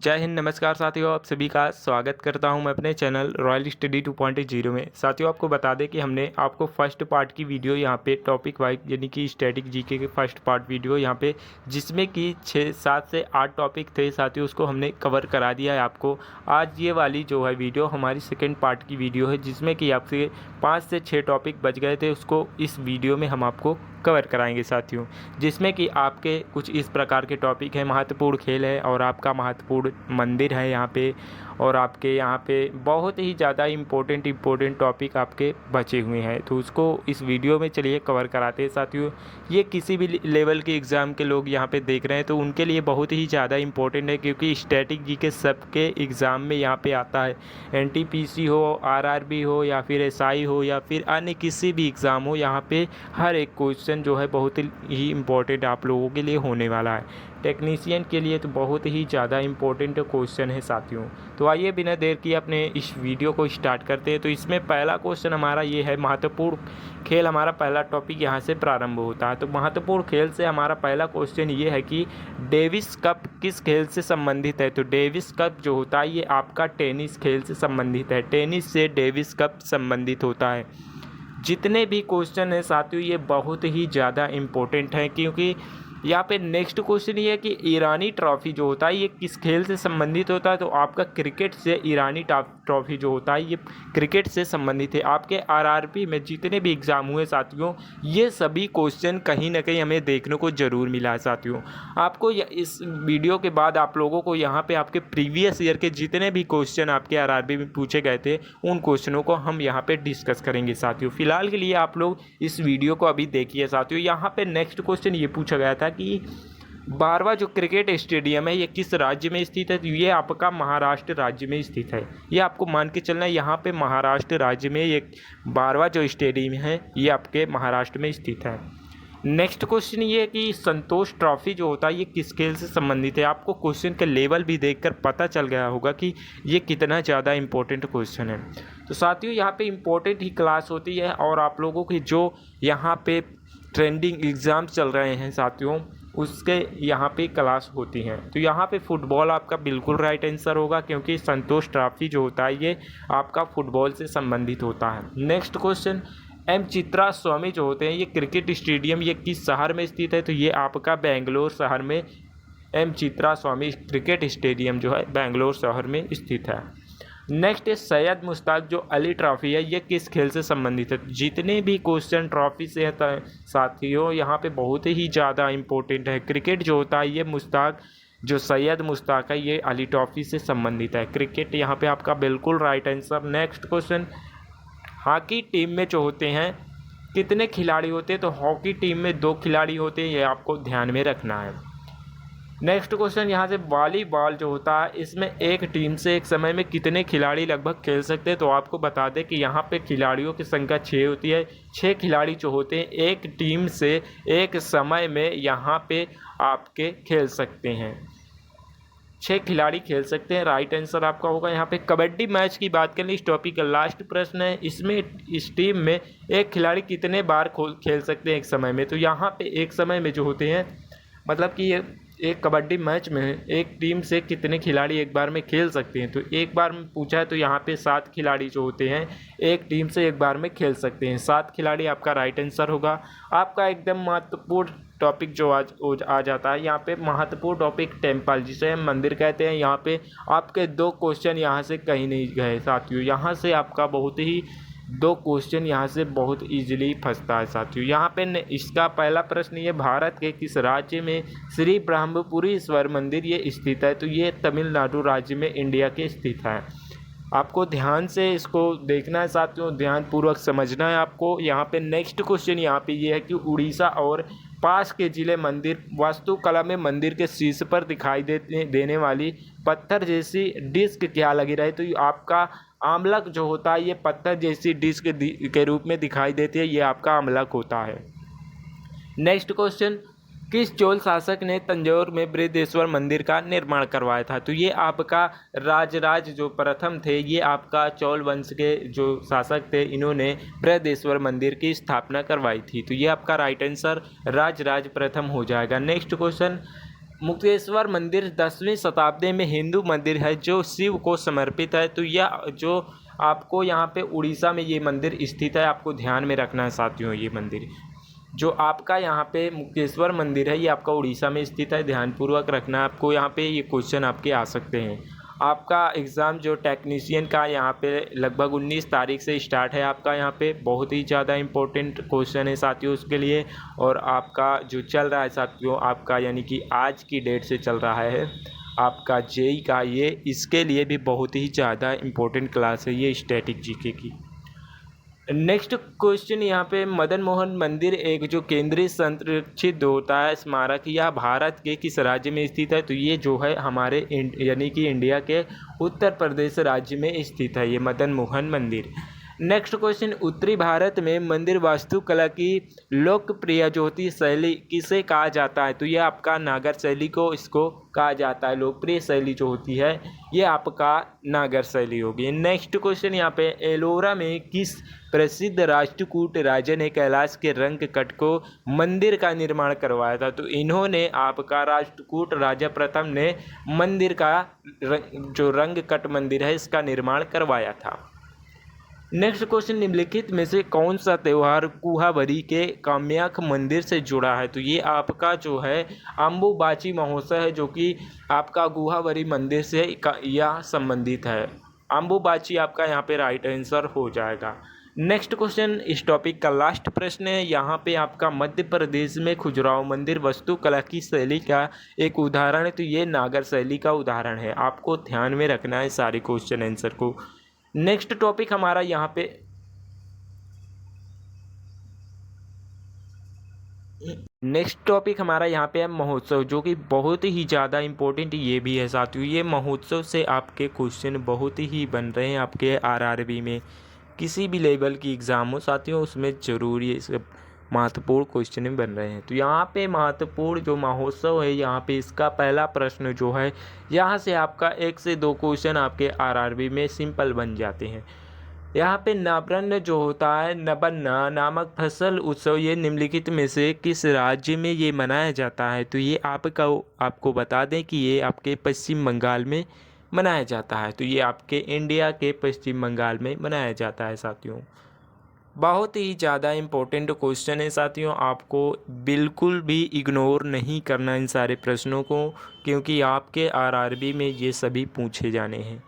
जय हिंद, नमस्कार साथियों। आप सभी का स्वागत करता हूं मैं अपने चैनल रॉयल स्टडी 2.0 में। साथियों, आपको बता दें कि हमने आपको फर्स्ट पार्ट की वीडियो यहां पे टॉपिक वाइज यानी कि स्टैटिक जीके के फर्स्ट पार्ट वीडियो यहां पे जिसमें कि 7 से 8 टॉपिक थे साथियों, उसको हमने कवर करा दिया है आपको। आज ये वाली जो है वीडियो हमारी सेकेंड पार्ट की वीडियो है, जिसमें कि आपसे 5 से 6 टॉपिक बच गए थे, उसको इस वीडियो में हम आपको कवर कराएंगे साथियों। जिसमें कि आपके कुछ इस प्रकार के टॉपिक हैं, महत्वपूर्ण खेल है और आपका महत्वपूर्ण मंदिर है यहाँ पे, और आपके यहाँ पे बहुत ही ज़्यादा इम्पोर्टेंट टॉपिक आपके बचे हुए हैं, तो उसको इस वीडियो में चलिए कवर कराते हैं साथियों। ये किसी भी लेवल के एग्ज़ाम के लोग यहाँ पे देख रहे हैं तो उनके लिए बहुत ही ज़्यादा इम्पोर्टेंट है, क्योंकि स्टैटिक जी के सबके एग्ज़ाम में यहाँ पे आता है। एनटीपीसी हो, आरआरबी हो, या फिर एसआई हो, या फिर अन्य किसी भी एग्ज़ाम हो, यहाँ पे हर एक क्वेश्चन जो है बहुत ही इम्पोर्टेंट आप लोगों के लिए होने वाला है। टेक्नीशियन के लिए तो बहुत ही ज़्यादा इम्पोर्टेंट क्वेश्चन है साथियों। तो आइए बिना देर किए अपने इस वीडियो को स्टार्ट करते हैं। तो इसमें पहला क्वेश्चन हमारा ये है, महत्वपूर्ण खेल हमारा पहला टॉपिक यहाँ से प्रारंभ होता है। तो महत्वपूर्ण खेल से हमारा पहला क्वेश्चन ये है कि डेविस कप किस खेल से संबंधित है। तो डेविस कप जो होता है ये आपका टेनिस खेल से संबंधित है। टेनिस से डेविस कप संबंधित होता है। जितने भी क्वेश्चन है साथियों ये बहुत ही ज़्यादा इम्पोर्टेंट है, क्योंकि यहाँ पे नेक्स्ट क्वेश्चन ये है कि ईरानी ट्रॉफी जो होता है ये किस खेल से संबंधित होता है। तो आपका क्रिकेट से ईरानी ट्रॉफी जो होता है ये क्रिकेट से संबंधित है। आपके आरआरबी में जितने भी एग्ज़ाम हुए साथियों, ये सभी क्वेश्चन कहीं ना कहीं हमें देखने को ज़रूर मिला है साथियों। आपको इस वीडियो के बाद आप लोगों को यहाँ पे आपके प्रीवियस ईयर के जितने भी क्वेश्चन आपके आरआरबी में पूछे गए थे उन क्वेश्चनों को हम यहाँ पे डिस्कस करेंगे साथियों। फिलहाल के लिए आप लोग इस वीडियो को अभी देखिए साथियों। यहाँ पे नेक्स्ट क्वेश्चन ये पूछा गया था कि 12वां जो क्रिकेट स्टेडियम है ये किस राज्य में स्थित है। तो ये आपका महाराष्ट्र राज्य में स्थित है। ये आपको मान के चलना है, यहाँ पे महाराष्ट्र राज्य में ये 12वां जो स्टेडियम है ये आपके महाराष्ट्र में स्थित है। नेक्स्ट क्वेश्चन ये है कि संतोष ट्रॉफी जो होता है ये किस खेल से संबंधित है। आपको क्वेश्चन का लेवल भी देखकर पता चल गया होगा कि ये कितना ज़्यादा इम्पोर्टेंट क्वेश्चन है। तो साथियों यहाँ पे इम्पोर्टेंट ही क्लास होती है, और आप लोगों की जो यहाँ पे ट्रेंडिंग एग्ज़ाम चल रहे हैं साथियों उसके यहाँ पे क्लास होती हैं। तो यहाँ पे फुटबॉल आपका बिल्कुल राइट आंसर होगा, क्योंकि संतोष ट्रॉफी जो होता है ये आपका फुटबॉल से संबंधित होता है। नेक्स्ट क्वेश्चन, एम चित्रा स्वामी जो होते हैं ये क्रिकेट स्टेडियम ये किस शहर में स्थित है। तो ये आपका बेंगलोर शहर में एम चित्रा स्वामी क्रिकेट स्टेडियम जो है बेंगलोर शहर में स्थित है। नेक्स्ट है सैयद मुश्ताक जो अली ट्रॉफी है ये किस खेल से संबंधित है। जितने भी क्वेश्चन ट्रॉफी से है साथियों यहाँ पे बहुत ही ज़्यादा इम्पोर्टेंट है। क्रिकेट जो होता है ये मुश्ताक जो सैयद मुश्ताक है ये अली ट्रॉफी से संबंधित है। क्रिकेट यहाँ पे आपका बिल्कुल right answer. Next question, hockey team में जो होते हैं कितने खिलाड़ी होते हैं। तो हॉकी टीम में 2 खिलाड़ी होते हैं, ये आपको ध्यान में रखना है। नेक्स्ट क्वेश्चन यहाँ से, वॉलीबॉल जो होता है इसमें एक टीम से एक समय में कितने खिलाड़ी लगभग खेल सकते हैं। तो आपको बता दें कि यहाँ पे खिलाड़ियों की संख्या 6 होती है। 6 खिलाड़ी जो होते हैं एक टीम से एक समय में यहाँ पे आपके खेल सकते हैं। 6 खिलाड़ी खेल सकते हैं, राइट आंसर आपका होगा। यहाँ पे कबड्डी मैच की बात करें, इस टॉपिक का लास्ट प्रश्न है, इसमें इस टीम में एक खिलाड़ी कितने बार खेल सकते हैं एक समय में। तो यहाँ पे एक समय में जो होते हैं मतलब कि ये एक कबड्डी मैच में एक टीम से कितने खिलाड़ी एक बार में खेल सकते हैं। तो एक बार में पूछा है तो यहाँ पे 7 खिलाड़ी जो होते हैं एक टीम से एक बार में खेल सकते हैं। 7 खिलाड़ी आपका राइट आंसर होगा। आपका एकदम महत्वपूर्ण टॉपिक जो आज आ जाता है यहाँ पे, महत्वपूर्ण टॉपिक टेम्पल जिसे हम मंदिर कहते हैं। यहाँ पे आपके 2 क्वेश्चन यहाँ से कहीं नहीं गए साथियों। यहाँ से आपका बहुत ही 2 क्वेश्चन यहाँ से बहुत इजीली फंसता है साथियों। यहाँ पे इसका पहला प्रश्न ये, भारत के किस राज्य में श्री ब्रह्मपुरीश्वर मंदिर ये स्थित है। तो ये तमिलनाडु राज्य में इंडिया के स्थित है। आपको ध्यान से इसको देखना है साथियों, ध्यान पूर्वक समझना है आपको। यहाँ पे नेक्स्ट क्वेश्चन यहाँ पे ये है कि उड़ीसा और पास के जिले मंदिर वास्तुकला में मंदिर के शीर्ष पर दिखाई देने वाली पत्थर जैसी डिस्क क्या लगी रही। तो आपका आमलक जो होता है ये पत्थर जैसी डिस्क के रूप में दिखाई देती है, ये आपका आमलक होता है। नेक्स्ट क्वेश्चन, किस चोल शासक ने तंजौर में बृहदेश्वर मंदिर का निर्माण करवाया था। तो ये आपका राजराज जो प्रथम थे, ये आपका चोल वंश के जो शासक थे, इन्होंने बृहदेश्वर मंदिर की स्थापना करवाई थी। तो ये आपका राइट आंसर राजराज प्रथम हो जाएगा। नेक्स्ट क्वेश्चन, मुक्तेश्वर मंदिर 10वीं शताब्दी में हिंदू मंदिर है जो शिव को समर्पित है। तो यह जो आपको यहाँ पे उड़ीसा में ये मंदिर स्थित है, आपको ध्यान में रखना है साथियों। ये मंदिर जो आपका यहाँ पे मुक्तेश्वर मंदिर है ये आपका उड़ीसा में स्थित है, ध्यानपूर्वक रखना है आपको। यहाँ पे ये क्वेश्चन आपके आ सकते हैं। आपका एग्ज़ाम जो टेक्नीशियन का यहाँ पे लगभग 19 तारीख से स्टार्ट है। आपका यहाँ पे बहुत ही ज़्यादा इम्पोर्टेंट क्वेश्चन है साथियों उसके लिए। और आपका जो चल रहा है साथियों, आपका यानी कि आज की डेट से चल रहा है आपका जेई का, ये इसके लिए भी बहुत ही ज़्यादा इम्पोर्टेंट क्लास है ये स्टैटिक जीके की। नेक्स्ट क्वेश्चन यहाँ पे, मदन मोहन मंदिर एक जो केंद्रीय संरक्षित होता है स्मारक, यह भारत के किस राज्य में स्थित है? तो ये जो है हमारे यानी कि इंडिया के उत्तर प्रदेश राज्य में स्थित है ये मदन मोहन मंदिर। नेक्स्ट क्वेश्चन, उत्तरी भारत में मंदिर वास्तुकला की लोकप्रिय ज्योति शैली किसे कहा जाता है? तो ये आपका नागर शैली को इसको कहा जाता है। लोकप्रिय शैली जो होती है ये आपका नागर शैली होगी। नेक्स्ट क्वेश्चन यहाँ पे, एलोरा में किस प्रसिद्ध राष्ट्रकूट राजा ने कैलाश के रंग कट को मंदिर का निर्माण करवाया था? तो इन्होंने आपका राष्ट्रकूट राजा प्रथम ने मंदिर का जो रंग कट मंदिर है इसका निर्माण करवाया था। नेक्स्ट क्वेश्चन, निम्नलिखित में से कौन सा त्यौहार कुहावरी के काम्याख मंदिर से जुड़ा है? तो ये आपका जो है अम्बुबाची महोत्सव है जो कि आपका गुहावरी मंदिर से यह संबंधित है। अम्बुबाची आपका यहाँ पे राइट आंसर हो जाएगा। नेक्स्ट क्वेश्चन, इस टॉपिक का लास्ट प्रश्न है। यहाँ पे आपका मध्य प्रदेश में खजुराहो मंदिर वास्तुकला की शैली का एक उदाहरण है। तो ये नागर शैली का उदाहरण है, आपको ध्यान में रखना है सारे क्वेश्चन आंसर को। नेक्स्ट टॉपिक हमारा यहाँ पे है महोत्सव, जो कि बहुत ही ज़्यादा इम्पोर्टेंट ये भी है साथियों। ये महोत्सव से आपके क्वेश्चन बहुत ही बन रहे हैं आपके आरआरबी में, किसी भी लेवल की एग्ज़ाम हो साथियों उसमें ज़रूर ये सब महत्वपूर्ण क्वेश्चन बन रहे हैं। तो यहाँ पे महत्वपूर्ण जो महोत्सव है यहाँ पे इसका पहला प्रश्न जो है यहाँ से आपका 1 से 2 क्वेश्चन आपके आरआरबी में सिंपल बन जाते हैं। यहाँ पे नवरन्न जो होता है, नबन्ना नामक फसल उत्सव ये निम्नलिखित में से किस राज्य में ये मनाया जाता है? तो ये आपको बता दें कि ये आपके पश्चिम बंगाल में मनाया जाता है। तो ये आपके इंडिया के पश्चिम बंगाल में मनाया जाता है साथियों। बहुत ही ज़्यादा इम्पोर्टेंट क्वेश्चन है साथियों, आपको बिल्कुल भी इग्नोर नहीं करना इन सारे प्रश्नों को, क्योंकि आपके आरआरबी में ये सभी पूछे जाने हैं।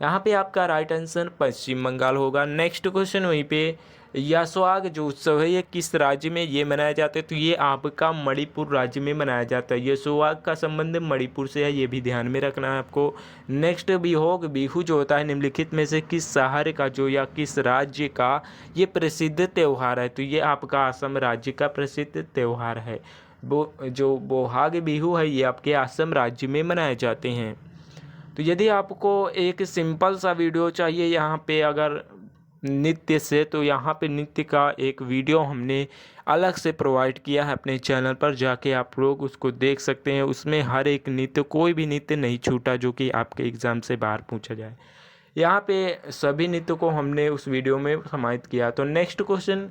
यहाँ पे आपका राइट आंसर पश्चिम बंगाल होगा। नेक्स्ट क्वेश्चन वहीं पे, यासवाग जो उत्सव है ये किस राज्य में ये मनाया जाता है? तो ये आपका मणिपुर राज्य में मनाया जाता है। यासवाग का संबंध मणिपुर से है, ये भी ध्यान में रखना है आपको। नेक्स्ट, बिहोग बिहू जो होता है निम्नलिखित में से किस शहर का जो या किस राज्य का ये प्रसिद्ध त्यौहार है? तो ये आपका असम राज्य का प्रसिद्ध त्यौहार है। जो बोहाग बिहू है ये आपके असम राज्य में मनाए जाते हैं। तो यदि आपको एक सिंपल सा वीडियो चाहिए यहाँ पे अगर नृत्य से, तो यहाँ पे नृत्य का एक वीडियो हमने अलग से प्रोवाइड किया है अपने चैनल पर, जाके आप लोग उसको देख सकते हैं। उसमें हर एक नृत्य, कोई भी नृत्य नहीं छूटा जो कि आपके एग्ज़ाम से बाहर पूछा जाए। यहाँ पे सभी नृत्य को हमने उस वीडियो में समाहित किया। तो नेक्स्ट क्वेश्चन,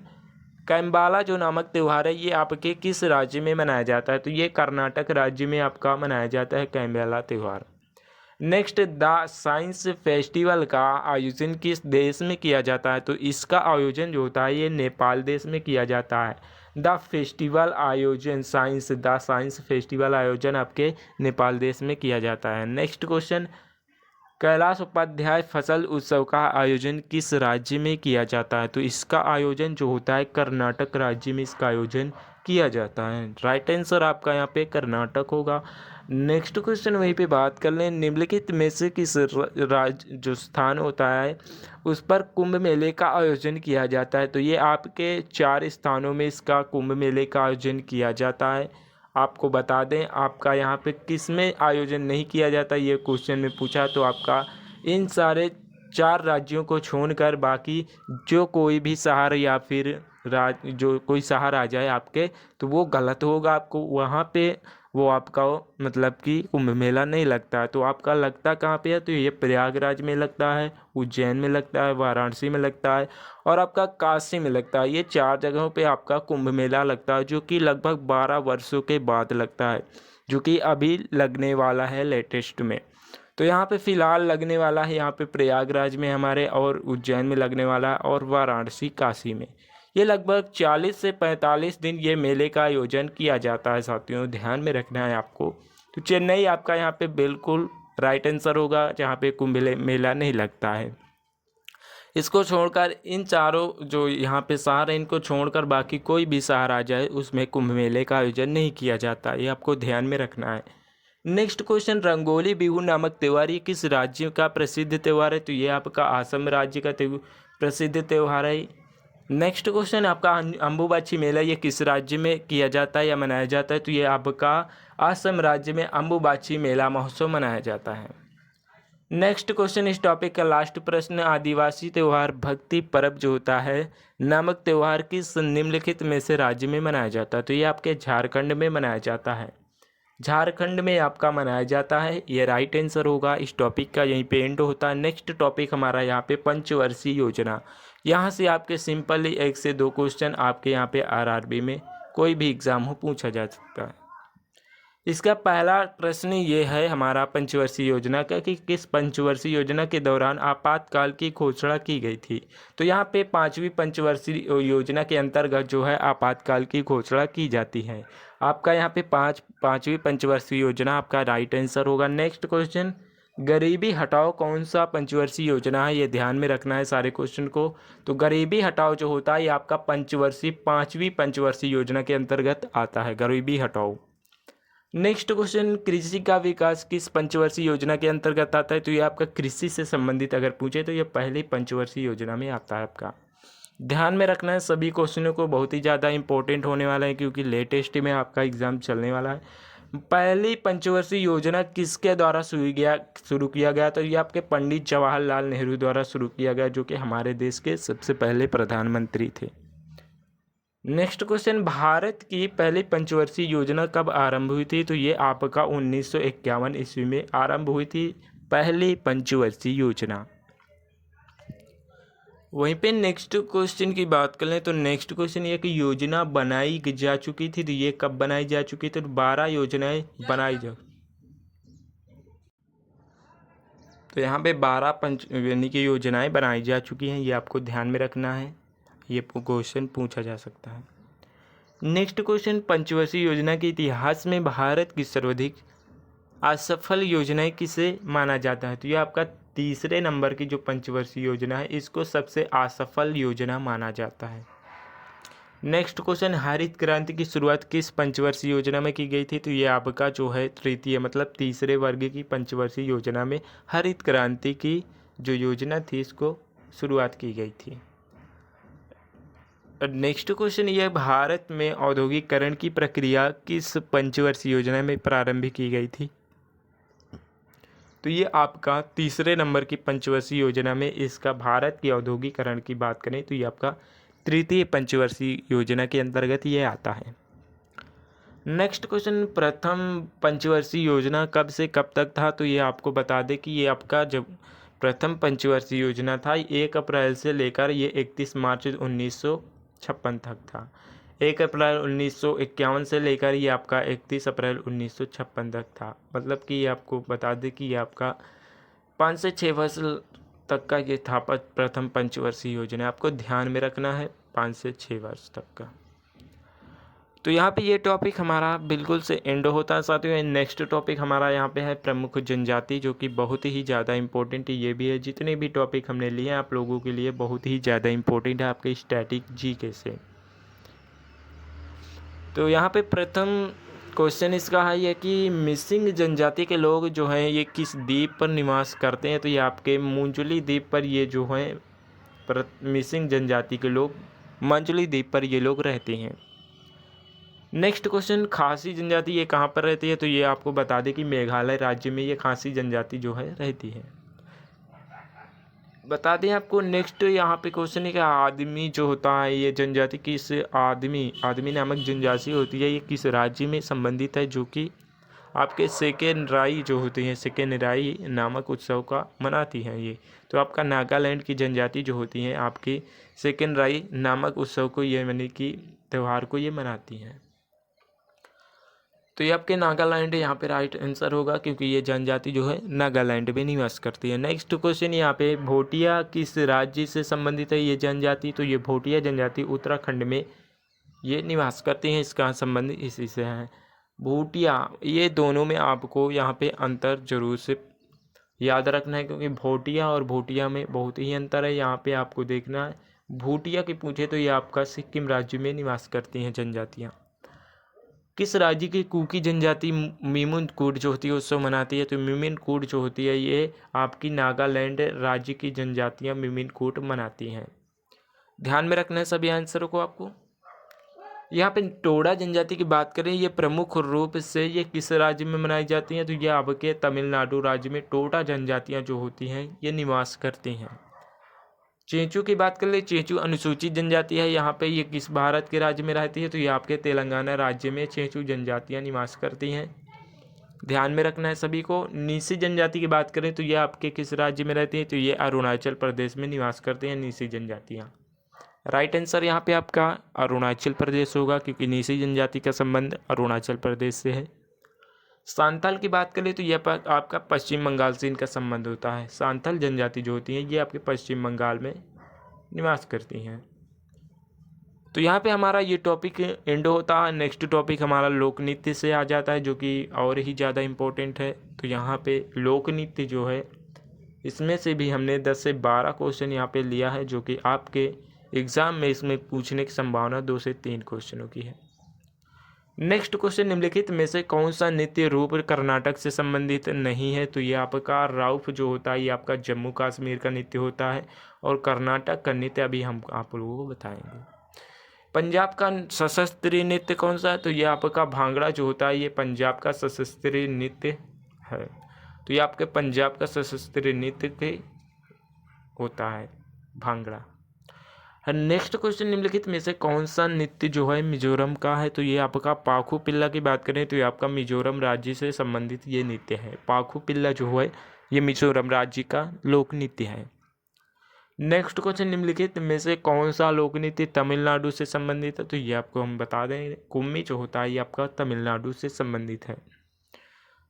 कैम्बाला जो नामक त्यौहार है ये आपके किस राज्य में मनाया जाता है? तो ये कर्नाटक राज्य में आपका मनाया जाता है कैम्बाला त्यौहार। नेक्स्ट, द साइंस फेस्टिवल का आयोजन किस देश में किया जाता है? तो इसका आयोजन जो होता है ये नेपाल देश में किया जाता है। द साइंस फेस्टिवल आयोजन आपके नेपाल देश में किया जाता है। नेक्स्ट क्वेश्चन, कैलाश उपाध्याय फसल उत्सव का आयोजन किस राज्य में किया जाता है? तो इसका आयोजन जो होता है कर्नाटक राज्य में इसका आयोजन किया जाता है। राइट आंसर आपका यहाँ पे कर्नाटक होगा। नेक्स्ट क्वेश्चन वहीं पे बात कर लें, निम्नलिखित में से किस राज्य जो स्थान होता है उस पर कुंभ मेले का आयोजन किया जाता है? तो ये आपके 4 स्थानों में इसका कुंभ मेले का आयोजन किया जाता है। आपको बता दें आपका यहाँ पे किस में आयोजन नहीं किया जाता ये क्वेश्चन में पूछा, तो आपका इन सारे 4 राज्यों को छोड़कर बाकी जो कोई भी शहर या फिर जो कोई शहर आ जाए आपके तो वो गलत होगा। आपको वहाँ पे वो आपका मतलब कि कुंभ मेला नहीं लगता है। तो आपका लगता कहाँ पे है? तो ये प्रयागराज में लगता है, उज्जैन में लगता है, वाराणसी में लगता है और आपका काशी में लगता है। ये 4 जगहों पे आपका कुंभ मेला लगता है जो कि लगभग 12 वर्षों के बाद लगता है। जो कि अभी लगने वाला है लेटेस्ट में। तो यहाँ पे फ़िलहाल लगने वाला है यहाँ पे प्रयागराज में हमारे, और उज्जैन में लगने वाला है, और वाराणसी काशी में। ये लगभग 40 से 45 दिन ये मेले का आयोजन किया जाता है साथियों, ध्यान में रखना है आपको। तो चेन्नई आपका यहाँ पे बिल्कुल राइट आंसर होगा, जहाँ पे कुंभ मेला नहीं लगता है। इसको छोड़कर इन चारों जो यहाँ पे शहर है, इनको छोड़कर बाकी कोई भी शहर आ जाए उसमें कुंभ मेले का आयोजन नहीं किया जाता, ये आपको ध्यान में रखना है। नेक्स्ट क्वेश्चन, रंगोली बिहू नामक त्यौहार ये किस राज्य का प्रसिद्ध त्यौहार है? तो ये आपका असम राज्य का प्रसिद्ध त्यौहार है। नेक्स्ट क्वेश्चन आपका अम्बुबाची मेला ये किस राज्य में किया जाता है या मनाया जाता है? तो ये आपका असम राज्य में अम्बुबाची मेला महोत्सव मनाया जाता है। नेक्स्ट क्वेश्चन, इस टॉपिक का लास्ट प्रश्न, आदिवासी त्यौहार भक्ति पर्व जो होता है नामक त्यौहार किस निम्नलिखित में से राज्य में मनाया जाता है? तो ये आपके झारखंड में मनाया जाता है, झारखंड में आपका मनाया जाता है, ये राइट आंसर होगा। इस टॉपिक का यहीं पे एंड होता है। नेक्स्ट टॉपिक हमारा यहाँ पे पंचवर्षीय योजना, यहाँ से आपके सिंपली 1 से 2 क्वेश्चन आपके यहाँ पे आरआरबी में कोई भी एग्ज़ाम हो पूछा जा सकता है। इसका पहला प्रश्न ये है हमारा पंचवर्षीय योजना का कि किस पंचवर्षीय योजना के दौरान आपातकाल की घोषणा की गई थी? तो यहाँ पे 5वीं पंचवर्षीय योजना के अंतर्गत जो है आपातकाल की घोषणा की जाती है। आपका यहाँ पे 5वीं पंचवर्षीय योजना आपका राइट आंसर होगा। नेक्स्ट क्वेश्चन, गरीबी हटाओ कौन सा पंचवर्षीय योजना है? ये ध्यान में रखना है सारे क्वेश्चन को। तो गरीबी हटाओ जो होता है ये आपका 5वीं पंचवर्षीय योजना के अंतर्गत आता है, गरीबी हटाओ। नेक्स्ट क्वेश्चन, कृषि का विकास किस पंचवर्षीय योजना के अंतर्गत आता है? तो ये आपका कृषि से संबंधित अगर पूछे तो ये पहली पंचवर्षीय योजना में आता है आपका। ध्यान में रखना है सभी क्वेश्चनों को, बहुत ही ज़्यादा इंपॉर्टेंट होने वाला है क्योंकि लेटेस्ट में आपका एग्जाम चलने वाला है। पहली पंचवर्षीय योजना किसके द्वारा शुरू किया गया? तो ये आपके पंडित जवाहरलाल नेहरू द्वारा शुरू किया गया, जो कि हमारे देश के सबसे पहले प्रधानमंत्री थे। नेक्स्ट क्वेश्चन, भारत की पहली पंचवर्षीय योजना कब आरंभ हुई थी? तो ये आपका 1951 ईस्वी में आरंभ हुई थी पहली पंचवर्षीय योजना। वहीं पे नेक्स्ट क्वेश्चन की बात कर लें तो नेक्स्ट क्वेश्चन ये कि योजना बनाई जा चुकी थी, तो ये कब बनाई जा चुकी थी? तो 12 योजनाएं बनाई जा, तो यहाँ पे 12 यानी कि योजनाएं बनाई जा चुकी हैं, ये आपको ध्यान में रखना है, ये क्वेश्चन पूछा जा सकता है। नेक्स्ट क्वेश्चन, पंचवर्षीय योजना के इतिहास में भारत की सर्वाधिक असफल योजनाएं किसे माना जाता है? तो ये आपका तीसरे नंबर की जो पंचवर्षीय योजना है इसको सबसे असफल योजना माना जाता है। नेक्स्ट क्वेश्चन, हरित क्रांति की शुरुआत किस पंचवर्षीय योजना में की गई थी? तो ये आपका जो है तृतीय मतलब तीसरे वर्ग की पंचवर्षीय योजना में हरित क्रांति की जो योजना थी इसको शुरुआत की गई थी। नेक्स्ट क्वेश्चन ये, भारत में औद्योगिकरण की प्रक्रिया किस पंचवर्षीय योजना में प्रारंभ की गई थी? तो ये आपका तीसरे नंबर की पंचवर्षीय योजना में इसका भारत की औद्योगिकरण की बात करें तो ये आपका तृतीय पंचवर्षीय योजना के अंतर्गत ये आता है। नेक्स्ट क्वेश्चन, प्रथम पंचवर्षीय योजना कब से कब तक था? तो ये आपको बता दें कि ये आपका जब प्रथम पंचवर्षीय योजना था 1 अप्रैल से लेकर ये 31 मार्च 1956 तक था। 1 अप्रैल 1951 से लेकर ये आपका 31 अप्रैल 1956 तक था। मतलब कि ये आपको बता दें कि ये आपका 5 से 6 वर्ष तक का ये था प्रथम पंचवर्षीय योजना, आपको ध्यान में रखना है 5 से 6 वर्ष तक का। तो यहाँ पे ये टॉपिक हमारा बिल्कुल से एंड होता है साथियों। नेक्स्ट टॉपिक हमारा यहाँ पे है प्रमुख जनजाति, जो कि बहुत ही ज़्यादा इंपॉर्टेंट ये भी है। जितने भी टॉपिक हमने लिए हैं आप लोगों के लिए बहुत ही ज़्यादा इंपॉर्टेंट है आपके स्टैटिक जीके से। तो यहाँ पे प्रथम क्वेश्चन इसका है ये कि मिसिंग जनजाति के लोग जो हैं ये किस द्वीप पर निवास करते हैं? तो ये आपके मंजुली द्वीप पर ये जो हैं मिसिंग जनजाति के लोग मंजुली द्वीप पर ये लोग रहते हैं। नेक्स्ट क्वेश्चन, खासी जनजाति ये कहाँ पर रहती है? तो ये आपको बता दें कि मेघालय राज्य में ये खासी जनजाति जो है रहती है। बता दें आपको नेक्स्ट यहाँ पे क्वेश्चन है कि आदमी जो होता है ये जनजाति किस आदमी नामक जनजाति होती है, ये किस राज्य में संबंधित है? जो कि आपके सेकेनराई जो होती है सेकेनराई नामक उत्सव का मनाती हैं ये। तो आपका नागालैंड की जनजाति जो होती हैं आपकी सेकेनराई नामक उत्सव को ये यानी कि त्यौहार को ये मनाती हैं। तो ये आपके नागालैंड यहाँ पे राइट आंसर होगा, क्योंकि ये जनजाति जो है नागालैंड में निवास करती है। नेक्स्ट क्वेश्चन यहाँ पे, भोटिया किस राज्य से संबंधित है ये जनजाति? तो ये भोटिया जनजाति उत्तराखंड में ये निवास करती हैं, इसका संबंध इसी से है। भोटिया, ये दोनों में आपको यहाँ पे अंतर जरूर से याद रखना है, क्योंकि भोटिया और भोटिया में बहुत ही अंतर है। यहाँ पे आपको देखना है, भोटिया की पूछे तो ये आपका सिक्किम राज्य में निवास करती हैं जनजातियाँ। किस राज्य की कुकी जनजाति मीमुनकूट जो होती है उत्सव मनाती है? तो मीमुनकूट जो होती है ये आपकी नागालैंड राज्य की जनजातियाँ मीमुनकूट मनाती हैं। ध्यान में रखना है सभी आंसरों को आपको। यहाँ पे टोडा जनजाति की बात करें, ये प्रमुख रूप से ये किस राज्य में मनाई जाती हैं? तो ये आपके तमिलनाडु राज्य में टोडा जनजातियाँ जो होती हैं ये निवास करती हैं। चेंचू की बात कर ले, चेंचू अनुसूचित जनजाति है, यहाँ पे ये किस भारत के राज्य में रहती है? तो ये आपके तेलंगाना राज्य में चेंचू जनजातियाँ निवास करती हैं। ध्यान में रखना है सभी को। नीसी जनजाति की बात करें तो ये आपके किस राज्य में रहती है? तो ये अरुणाचल प्रदेश में निवास करते हैं नीसी जनजातियाँ। राइट आंसर यहाँ पे आपका अरुणाचल प्रदेश होगा, क्योंकि नीसी जनजाति का संबंध अरुणाचल प्रदेश से है। सांथाल की बात करें तो यह आपका पश्चिम बंगाल से इनका संबंध होता है। सांथाल जनजाति जो होती है ये आपके पश्चिम बंगाल में निवास करती हैं। तो यहाँ पे हमारा ये टॉपिक एंड होता है। नेक्स्ट टॉपिक हमारा लोक नृत्य से आ जाता है, जो कि और ही ज़्यादा इम्पोर्टेंट है। तो यहाँ पे लोक नृत्य जो है इसमें से भी हमने 10 से 12 क्वेश्चन यहाँ पे लिया है, जो कि आपके एग्ज़ाम में इसमें पूछने की संभावना 2 से 3 क्वेश्चनों की है। नेक्स्ट क्वेश्चन, निम्नलिखित में से कौन सा नृत्य रूप कर्नाटक से संबंधित नहीं है? तो ये आपका राउफ जो होता है ये आपका जम्मू कश्मीर का नृत्य होता है, और कर्नाटक का नृत्य अभी हम आप लोगों को बताएंगे। पंजाब का सशस्त्रीय नृत्य कौन सा है? तो ये आपका भांगड़ा जो होता है ये पंजाब का सशस्त्रीय नृत्य है। तो ये आपके पंजाब का सशस्त्रीय नृत्य के होता है भांगड़ा। नेक्स्ट क्वेश्चन, निम्नलिखित में से कौन सा नृत्य जो है मिजोरम का है? तो ये आपका पाखु पिल्ला की बात करें तो ये आपका मिजोरम राज्य से संबंधित ये नृत्य है। पाखु पिल्ला जो है ये मिजोरम राज्य का लोक नृत्य है। नेक्स्ट क्वेश्चन, निम्नलिखित में से कौन सा लोक नृत्य तमिलनाडु से संबंधित है? तो ये आपको हम बता दें, कुम्मी जो होता है ये आपका तमिलनाडु से संबंधित है।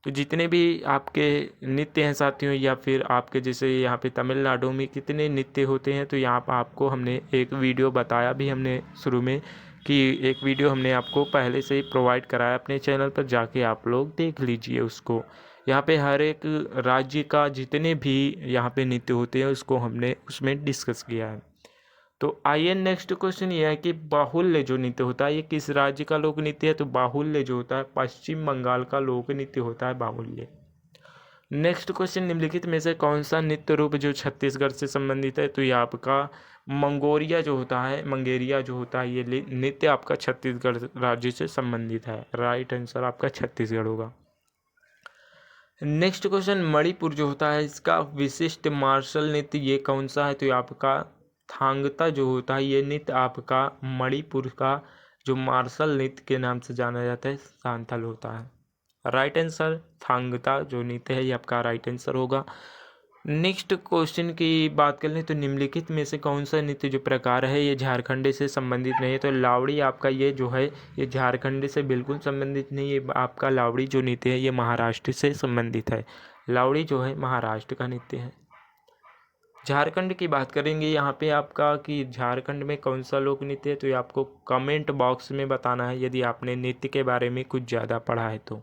तो जितने भी आपके नृत्य हैं साथियों, या फिर आपके जैसे यहाँ पे तमिलनाडु में कितने नृत्य होते हैं, तो यहाँ पर आपको हमने एक वीडियो बताया भी हमने शुरू में, कि एक वीडियो हमने आपको पहले से ही प्रोवाइड कराया अपने चैनल पर, जाके आप लोग देख लीजिए उसको। यहाँ पे हर एक राज्य का जितने भी यहाँ पे नृत्य होते हैं उसको हमने उसमें डिस्कस किया है। तो आइए नेक्स्ट क्वेश्चन ये है कि बाहुल्य जो नृत्य होता है ये किस राज्य का लोक नृत्य है? तो बाहुल्य जो होता है पश्चिम बंगाल का लोक नृत्य होता है बाहुल्य। नेक्स्ट क्वेश्चन, निम्नलिखित में से कौन सा नृत्य रूप जो छत्तीसगढ़ से संबंधित है? तो ये आपका मंगोरिया जो होता है, मंगेरिया जो होता है ये नृत्य आपका छत्तीसगढ़ राज्य से संबंधित है। राइट आंसर आपका छत्तीसगढ़ होगा। नेक्स्ट क्वेश्चन, मणिपुर जो होता है इसका विशिष्ट मार्शल नृत्य ये कौन सा है? तो ये आपका थांगता जो होता है ये नृत्य आपका मणिपुर का जो मार्शल नृत्य के नाम से जाना जाता है सांथल होता है। राइट आंसर थांगता जो नृत्य है ये आपका राइट आंसर होगा। नेक्स्ट क्वेश्चन की बात कर लें तो निम्नलिखित में से कौन सा नृत्य जो प्रकार है ये झारखंड से संबंधित नहीं है? तो लावड़ी आपका ये जो है ये झारखंड से बिल्कुल संबंधित नहीं है। आपका लावड़ी जो नृत्य है ये महाराष्ट्र से संबंधित है। लावड़ी जो है महाराष्ट्र का नृत्य है। झारखंड की बात करेंगे यहाँ पे आपका कि झारखंड में कौन सा लोक नृत्य है, तो ये आपको कमेंट बॉक्स में बताना है यदि आपने नृत्य के बारे में कुछ ज़्यादा पढ़ा है तो।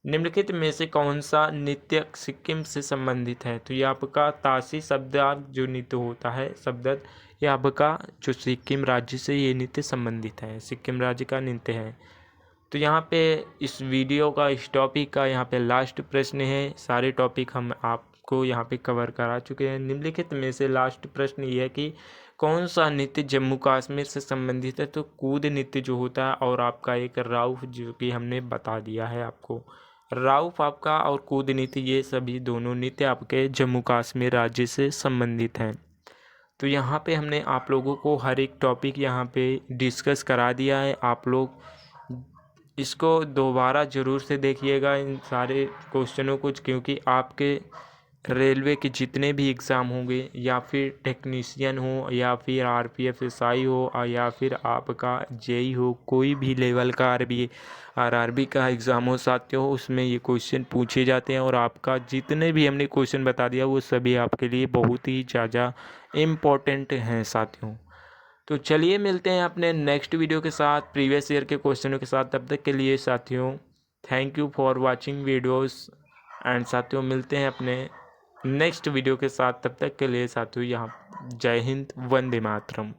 निम्नलिखित में से कौन सा नृत्य सिक्किम से संबंधित है? तो ये आपका ताशी शब्दार्थ जो नृत्य होता है शब्दार्थ ये आपका जो सिक्किम राज्य से ये नृत्य संबंधित है, सिक्किम राज्य का नृत्य है। तो यहाँ पे इस वीडियो का इस टॉपिक का यहाँ पे लास्ट प्रश्न है। सारे टॉपिक हम आपको यहाँ पे कवर करा चुके हैं। निम्नलिखित में से लास्ट प्रश्न ये है कि कौन सा नृत्य जम्मू कश्मीर से संबंधित है? तो कूद नृत्य जो होता है, और आपका एक राउफ जो कि हमने बता दिया है आपको। राउफ आपका और कूद नृत्य ये सभी दोनों नृत्य आपके जम्मू कश्मीर राज्य से संबंधित हैं। तो यहाँ पे हमने आप लोगों को हर एक टॉपिक यहाँ पे डिस्कस करा दिया है। आप लोग इसको दोबारा ज़रूर से देखिएगा इन सारे क्वेश्चनों को, क्योंकि आपके रेलवे के जितने भी एग्ज़ाम होंगे या फिर टेक्नीशियन हो या फिर आरपीएफ एसआई हो या फिर आपका जेई हो, कोई भी लेवल का आरआरबी का एग्ज़ाम हो साथियों, उसमें ये क्वेश्चन पूछे जाते हैं। और आपका जितने भी हमने क्वेश्चन बता दिया वो सभी आपके लिए बहुत ही ज़्यादा इम्पोर्टेंट हैं साथियों। तो चलिए मिलते हैं अपने नेक्स्ट वीडियो के साथ प्रीवियस ईयर के क्वेश्चनों के साथ। तब तक के लिए साथियों thank you for watching videos and साथियों मिलते हैं अपने नेक्स्ट वीडियो के साथ। तब तक के लिए साथियों यहाँ जय हिंद, वंदे मातरम।